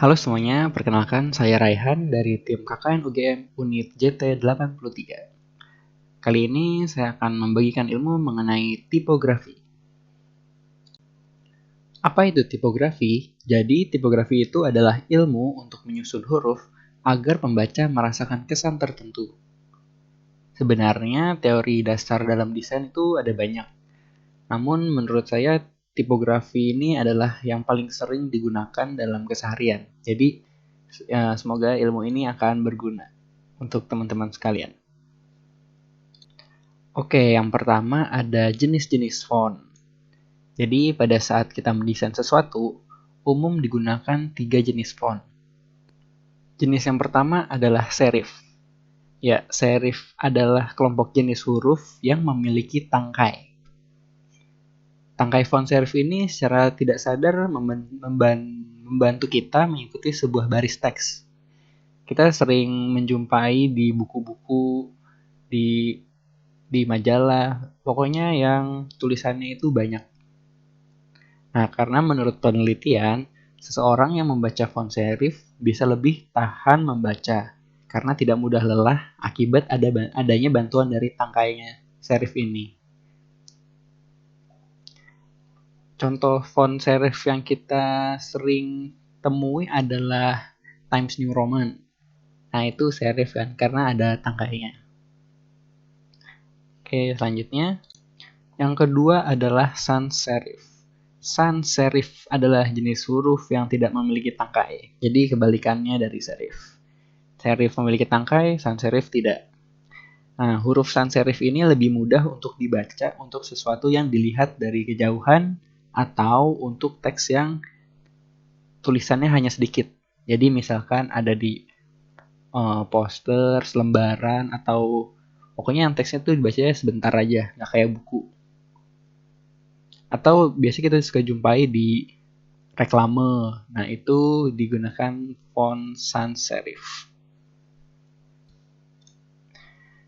Halo semuanya, perkenalkan saya Raihan dari tim KKN UGM Unit JT83. Kali ini saya akan membagikan ilmu mengenai tipografi. Apa itu tipografi? Jadi, tipografi itu adalah ilmu untuk menyusun huruf agar pembaca merasakan kesan tertentu. Sebenarnya, teori dasar dalam desain itu ada banyak. Namun, menurut saya, tipografi ini adalah yang paling sering digunakan dalam keseharian. Jadi, semoga ilmu ini akan berguna untuk teman-teman sekalian. Oke, yang pertama ada jenis-jenis font. Jadi, pada saat kita mendesain sesuatu, umum digunakan 3 jenis font. Jenis yang pertama adalah serif. Ya, serif adalah kelompok jenis huruf yang memiliki tangkai. Tangkai font serif ini secara tidak sadar membantu kita mengikuti sebuah baris teks. Kita sering menjumpai di buku-buku, di majalah, pokoknya yang tulisannya itu banyak. Nah, karena menurut penelitian, seseorang yang membaca font serif bisa lebih tahan membaca karena tidak mudah lelah akibat adanya bantuan dari tangkainya serif ini. Contoh font serif yang kita sering temui adalah Times New Roman. Nah, itu serif kan, karena ada tangkainya. Oke, selanjutnya. Yang kedua adalah sans serif. Sans serif adalah jenis huruf yang tidak memiliki tangkai. Jadi kebalikannya dari serif. Serif memiliki tangkai, sans serif tidak. Nah, huruf sans serif ini lebih mudah untuk dibaca untuk sesuatu yang dilihat dari kejauhan atau untuk teks yang tulisannya hanya sedikit. Jadi misalkan ada di poster, lembaran, atau pokoknya yang teksnya tuh dibacanya sebentar aja, nggak kayak buku. Atau biasanya kita suka jumpai di reklame. Nah, itu digunakan font sans serif.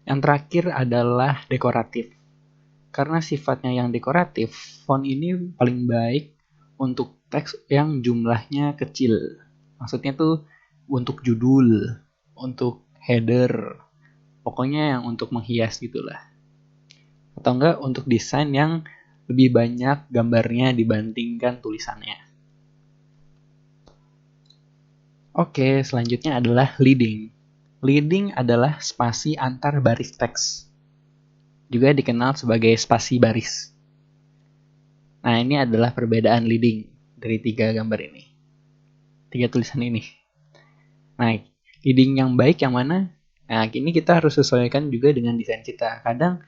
Yang terakhir adalah dekoratif. Karena sifatnya yang dekoratif, font ini paling baik untuk teks yang jumlahnya kecil. Maksudnya tuh untuk judul, untuk header, pokoknya yang untuk menghias gitulah. Atau enggak untuk desain yang lebih banyak gambarnya dibandingkan tulisannya. Oke, selanjutnya adalah leading. Leading adalah spasi antar baris teks. Juga dikenal sebagai spasi baris. Nah, ini adalah perbedaan leading dari 3 gambar ini. 3 tulisan ini. Nah, leading yang baik yang mana? Nah, ini kita harus sesuaikan juga dengan desain kita. Kadang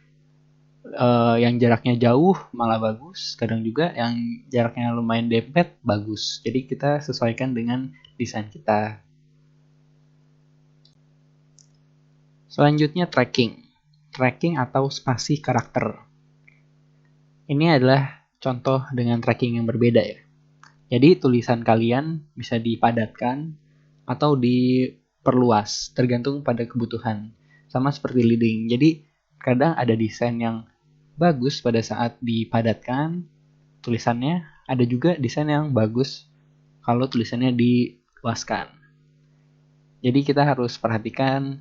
yang jaraknya jauh malah bagus, kadang juga yang jaraknya lumayan dempet bagus. Jadi kita sesuaikan dengan desain kita. Selanjutnya tracking. Tracking atau spasi karakter. Ini adalah contoh dengan tracking yang berbeda ya. Jadi tulisan kalian bisa dipadatkan atau diperluas tergantung pada kebutuhan. Sama seperti leading. Jadi kadang ada desain yang bagus pada saat dipadatkan tulisannya, ada juga desain yang bagus kalau tulisannya diluaskan. Jadi kita harus perhatikan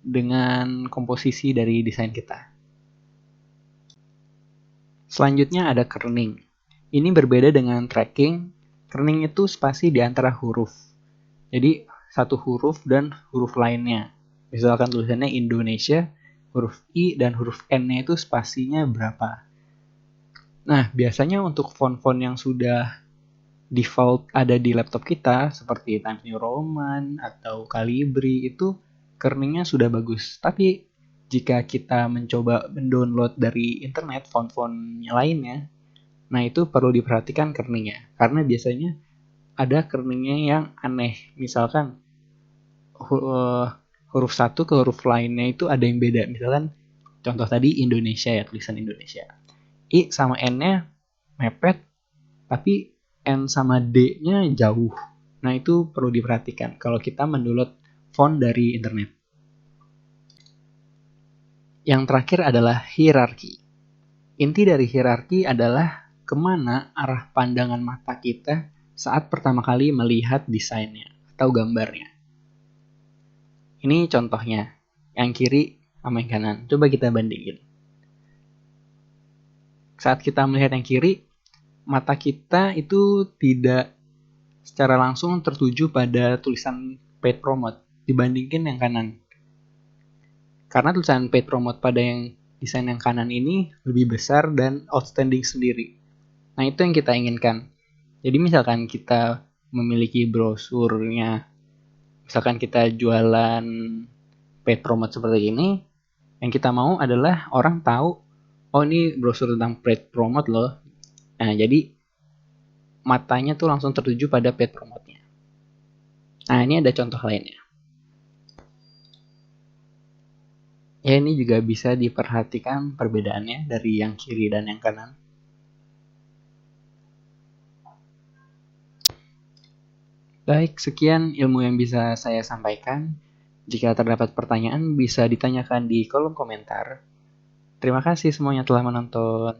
dengan komposisi dari desain kita. Selanjutnya ada kerning. Ini berbeda dengan tracking. Kerning itu spasi di antara huruf. Jadi satu huruf dan huruf lainnya. Misalkan tulisannya Indonesia, huruf I dan huruf N-nya itu spasinya berapa. Nah, biasanya untuk font-font yang sudah default ada di laptop kita, seperti Times New Roman atau Calibri, itu kerningnya sudah bagus. Tapi jika kita mencoba mendownload dari internet font-font lainnya, nah itu perlu diperhatikan kerningnya. Karena biasanya ada kerningnya yang aneh. Misalkan huruf satu ke huruf lainnya itu ada yang beda. Misalkan contoh tadi Indonesia ya, tulisan Indonesia. I sama N-nya mepet, tapi N sama D-nya jauh. Nah, itu perlu diperhatikan kalau kita mendownload font dari internet. Yang terakhir adalah hierarki. Inti dari hierarki adalah kemana arah pandangan mata kita saat pertama kali melihat desainnya atau gambarnya. Ini contohnya, yang kiri sama yang kanan. Coba kita bandingin. Saat kita melihat yang kiri, mata kita itu tidak secara langsung tertuju pada tulisan paid promote dibandingin yang kanan. Karena tulisan paid promote pada yang desain yang kanan ini lebih besar dan outstanding sendiri. Nah, itu yang kita inginkan. Jadi misalkan kita memiliki brosurnya, misalkan kita jualan paid promote seperti ini, yang kita mau adalah orang tahu, oh ini brosur tentang paid promote loh. Nah, jadi matanya tuh langsung tertuju pada paid promote-nya. Nah, ini ada contoh lainnya. Ya, ini juga bisa diperhatikan perbedaannya dari yang kiri dan yang kanan. Baik, sekian ilmu yang bisa saya sampaikan. Jika terdapat pertanyaan, bisa ditanyakan di kolom komentar. Terima kasih semuanya telah menonton.